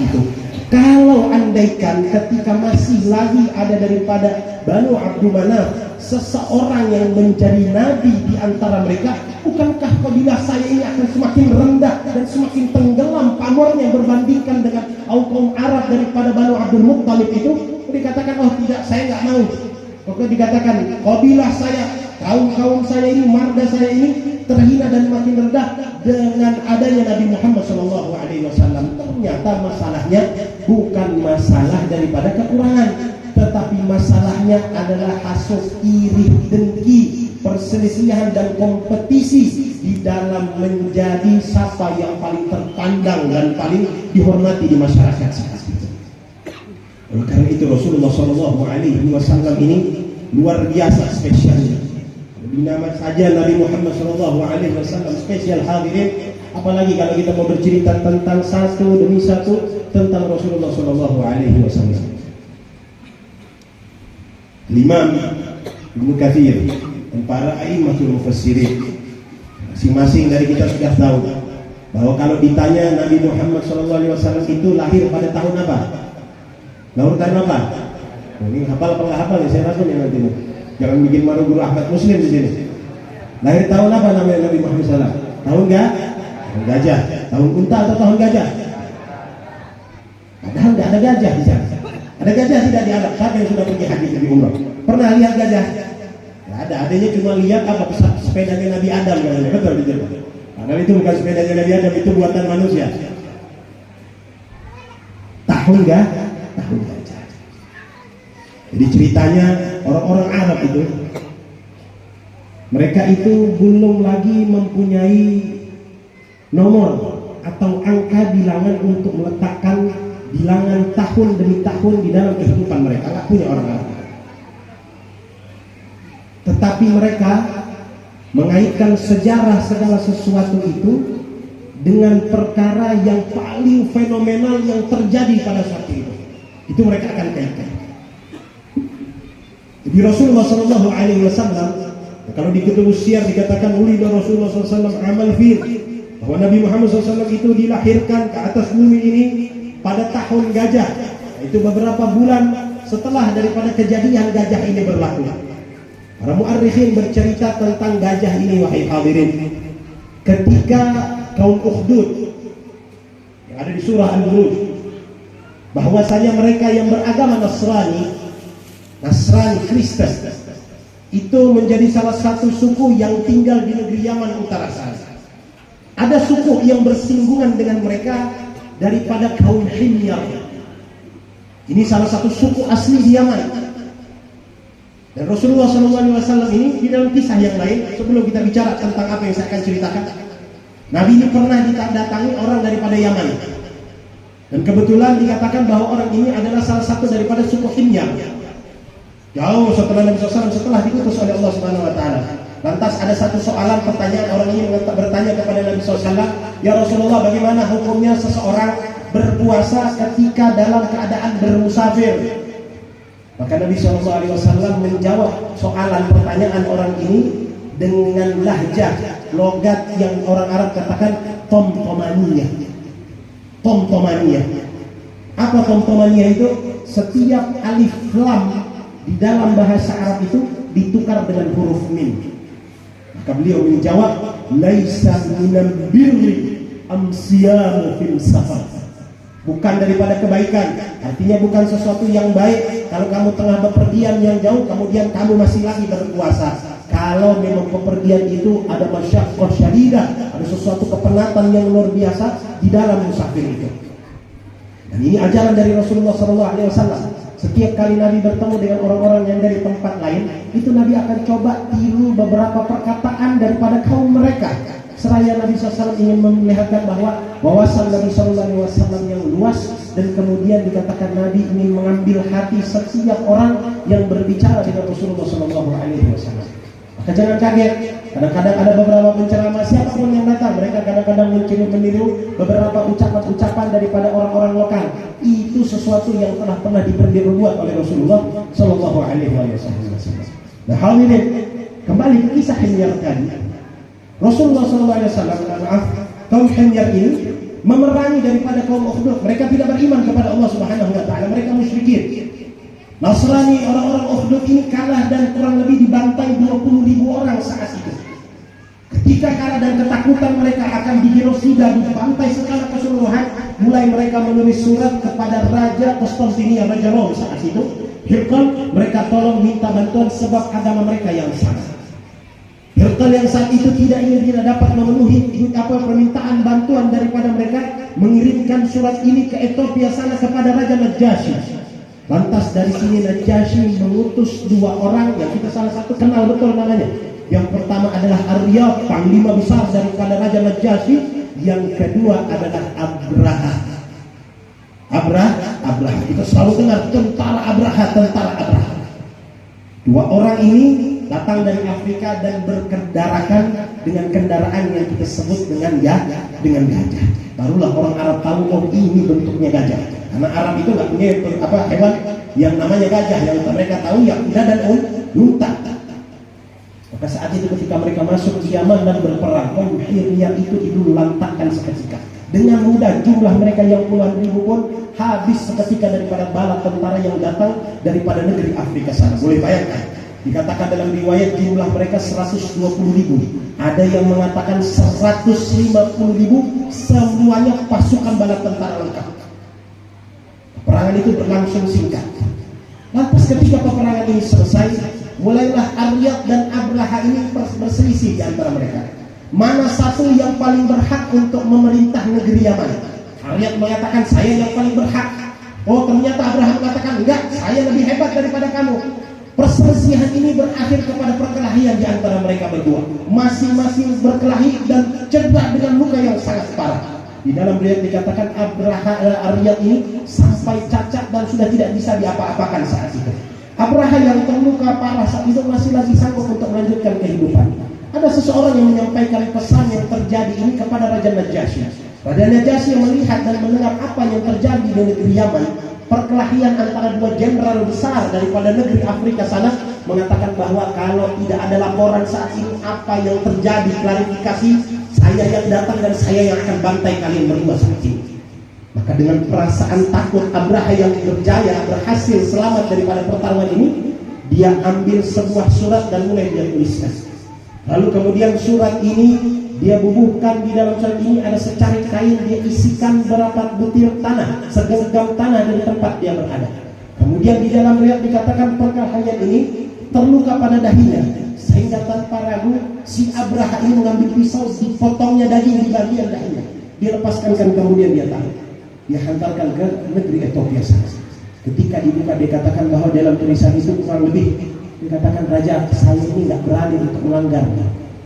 itu. Kalau andaikan ketika masih lagi ada daripada Banu Abdul Manaf seseorang yang menjadi nabi di antara mereka, bukankah kabilah saya ini akan semakin rendah dan semakin tenggelam pamornya berbandingkan dengan kaum Arab daripada Banu Abdul Muttalib itu? Dikatakan, oh tidak, saya nggak mau. Pokoknya dikatakan kabilah saya, kaum saya ini, marga saya ini terhina dan makin rendah dengan adanya Nabi Muhammad SAW. Ternyata masalahnya bukan masalah daripada kekurangan, tetapi masalahnya adalah hasud, iri, dengki, perselisihan dan kompetisi di dalam menjadi siapa yang paling terpandang dan paling dihormati di masyarakat saat itu. Oleh karena itu Rasulullah SAW ini luar biasa spesialnya. Nama saja Nabi Muhammad SAW spesial hadirin, apalagi kalau kita mau bercerita tentang satu demi satu tentang Rasulullah SAW. Imam Ibnu Katsir dan para a'immatul mufassirin masing-masing dari kita sudah tahu bahwa kalau ditanya Nabi Muhammad SAW itu lahir pada tahun apa? Lahir tahun apa? Ini hafal apa nggak hafal ya, saya rasa nih nanti. Jangan bikin malu guru Ahmad Muslim di sini. Lahir tahun apa namanya Nabi Muhammad SAW? Tahun gajah. Tahun unta atau tahun gajah? Padahal nggak ada gajah di sana. Ada gajah tidak di Arab? Siapa yang sudah pergi haji di umrah? Pernah lihat gajah? Nggak ada. Adanya cuma lihat apa sepedanya Nabi Adam, betul betul. Padahal itu bukan sepedanya Nabi Adam, itu buatan manusia. Tahun gajah. Jadi ceritanya orang-orang Arab itu, mereka itu belum lagi mempunyai nomor atau angka bilangan untuk meletakkan bilangan tahun demi tahun di dalam kehidupan mereka. Nggak punya orang Arab. Tetapi mereka mengaitkan sejarah segala sesuatu itu dengan perkara yang paling fenomenal yang terjadi pada saat itu. Itu mereka akan kaitkan. Jadi Rasulullah SAW, kalau di kitab Syiar dikatakan ulida Rasulullah SAW amal fil, bahwa Nabi Muhammad SAW itu dilahirkan ke atas bumi ini pada tahun gajah. Itu beberapa bulan setelah daripada kejadian gajah ini berlaku. Para muarrikhin bercerita tentang gajah ini, wahai hadirin, ketika kaum Ukhdud yang ada di surah Al-Buruj, bahwasanya mereka yang beragama Nasrani Kristen itu menjadi salah satu suku yang tinggal di negeri Yaman utara sana. Ada suku yang bersinggungan dengan mereka daripada kaum Himyar. Ini salah satu suku asli di Yaman. Dan Rasulullah SAW ini di dalam kisah yang lain, sebelum kita bicara tentang apa yang saya akan ceritakan, Nabi ini pernah didatangi orang daripada Yaman. Dan kebetulan dikatakan bahwa orang ini adalah salah satu daripada suku Himyar. Jauh setelah Nabi SAW, setelah diutus oleh Allah Subhanahu Wa Taala. Lantas ada satu soalan pertanyaan, orang ini bertanya kepada Nabi SAW, ya Rasulullah, bagaimana hukumnya seseorang berpuasa ketika dalam keadaan bermusafir? Maka Nabi SAW menjawab soalan pertanyaan orang ini dengan lahjah logat yang orang Arab katakan tomtomaniyah. Tomtomaniyah. Apa tomtomaniyah itu? Setiap alif lam di dalam bahasa Arab itu ditukar dengan huruf mim. Maka beliau menjawab, laisa minal birri amsiyamu fil safar. Bukan daripada kebaikan, artinya bukan sesuatu yang baik kalau kamu tengah bepergian yang jauh kemudian kamu masih lagi berpuasa. Kalau memang bepergian itu ada masyaqqah syadidah, ada sesuatu kepenatan yang luar biasa di dalam musafir itu. Dan ini ajaran dari Rasulullah SAW. Setiap kali Nabi bertemu dengan orang-orang yang dari tempat lain, itu Nabi akan coba tiru beberapa perkataan daripada kaum mereka. Seraya Nabi SAW ingin memperlihatkan bahwa wawasan Nabi SAW yang luas, dan kemudian dikatakan Nabi ingin mengambil hati setiap orang yang berbicara dengan Rasulullah SAW. Maka jangan kaget, kadang-kadang ada beberapa penceramah siapapun yang datang, mereka kadang-kadang meniru beberapa ucapan-ucapan daripada orang-orang lokal. Itu sesuatu yang telah pernah diperbuat oleh Rasulullah SAW. Nah, hal ini kembali ke kisah Himyar tadi. Rasulullah SAW, kaum Himyar ini memerangi daripada kaum Ukhdud. Mereka tidak beriman kepada Allah Subhanahu wa taala, mereka musyrikin. Nasrani, orang-orang Ukhdud ini kalah dan kurang lebih dibantai 20.000 orang saat itu. Ketika kalah dan ketakutan mereka akan digenosida, dibantai secara keseluruhan, mulai mereka menulis surat kepada Raja Konstantinia, Raja Rom saat itu. Hirqal, mereka tolong minta bantuan sebab agama mereka yang salah. Hirqal yang saat itu tidak dapat memenuhi permintaan bantuan daripada mereka, mengirimkan surat ini ke Ethiopia sana kepada Raja Najasyi. Lantas dari sini Najasyi mengutus 2 orang yang kita salah satu kenal betul namanya. Yang pertama adalah Aryab, panglima besar daripada Raja Najasyi. Yang kedua adalah Abraha. Abraha. Kita selalu dengar tentara Abraha. 2 orang ini datang dari Afrika dan berkendarakan dengan kendaraan yang kita sebut dengan gajah. Barulah orang Arab tahu, oh ini bentuknya gajah. Karena Arab itu nggak punya hewan yang namanya gajah. Yang mereka tahu ya kuda dan unta. Maka saat itu ketika mereka masuk ke Yaman dan berperang, Himyar itu dilululantakkan seketika. Dengan mudah jumlah mereka yang puluhan ribu pun habis seketika daripada bala tentara yang datang daripada negeri Afrika sana. Boleh bayangkan, dikatakan dalam riwayat jumlah mereka 120.000. Ada yang mengatakan 150.000, semuanya pasukan bala tentara lengkap. Peperangan itu berlangsung singkat. Lantas ketika peperangan ini selesai, mulailah Aryab dan Abraha ini berselisih di antara mereka. Mana satu yang paling berhak untuk memerintah negeri Yaman? Aryab mengatakan saya yang paling berhak. Oh ternyata Abraha mengatakan enggak, saya lebih hebat daripada kamu. Perselisihan ini berakhir kepada perkelahian di antara mereka berdua. Masing-masing berkelahi dan cedera dengan luka yang sangat parah. Di dalam riwayat dikatakan Aryab ini sampai cacat dan sudah tidak bisa diapa-apakan saat itu. Abraha yang terluka parah saat itu masih lagi sanggup untuk melanjutkan kehidupan. Ada seseorang yang menyampaikan pesan yang terjadi ini kepada Raja Najasyi. Raja Najasyi yang melihat dan mendengar apa yang terjadi di negeri Yaman, perkelahian antara 2 jenderal besar daripada negeri Afrika sana, mengatakan bahwa kalau tidak ada laporan saat ini apa yang terjadi, klarifikasi, saya yang datang dan saya yang akan bantai kalian berdua saat ini. Maka dengan perasaan takut, Abraha yang berjaya berhasil selamat daripada pertarungan ini, dia ambil sebuah surat dan mulai dia tuliskan. Lalu kemudian surat ini dia bubuhkan. Di dalam surat ini ada secarik kain, dia isikan berapa butir tanah, segenggam tanah dari tempat dia berada. Kemudian di dalam riwayat dikatakan perkelahian ini terluka pada dahinya, sehingga tanpa ragu si Abraha ini mengambil pisau, dipotongnya daging di bagian dahinya, dilepaskan kemudian dia tahu. Dia hantarkan ke negeri Ethiopia sana. Ketika dibuka dikatakan bahwa dalam tulisan itu kurang lebih dikatakan, Raja, saya ini nggak berani untuk melanggar.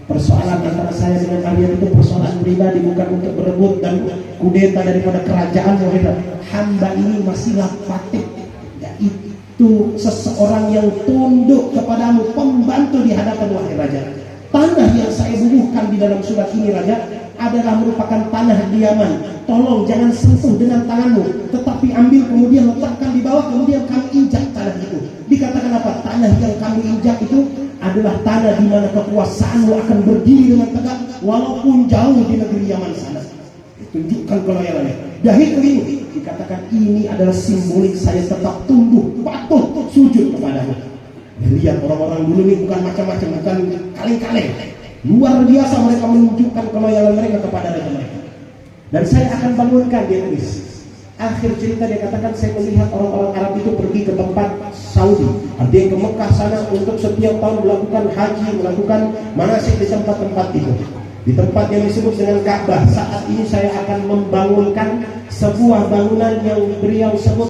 Persoalan antara saya dengan kalian itu persoalan pribadi, bukan untuk berebut dan kudeta daripada kerajaan. Hamba ini masihlah fatih, yaitu seseorang yang tunduk kepadamu, pembantu di hadapan wahai Raja. Tanah yang saya bubuhkan di dalam surat ini, Raja, adalah merupakan tanah di Yaman. Tolong jangan sentuh dengan tanganmu, tetapi ambil kemudian letakkan di bawah, kemudian kami injak tanah itu. Dikatakan apa? Tanah yang kami injak itu adalah tanah di mana kekuasaanmu akan berdiri dengan tegak walaupun jauh di negeri Yaman sana. Tunjukkan keloyalannya. Dahil ini dikatakan ini adalah simbolik saya tetap tunduk, patuh, sujud kepadamu. Lihat orang-orang dulu ini bukan macam-macam, bukan kaleng-kaleng. Luar biasa mereka menunjukkan keloyalan mereka kepada raja mereka. Dan saya akan bangunkan, dia tulis. Akhir cerita dia katakan, saya melihat orang-orang Arab itu pergi ke tempat Saudi, artinya ke Mekah sana untuk setiap tahun melakukan haji, melakukan manasik di tempat-tempat itu. Di tempat yang disebut dengan Ka'bah. Saat ini saya akan membangunkan sebuah bangunan yang beliau sebut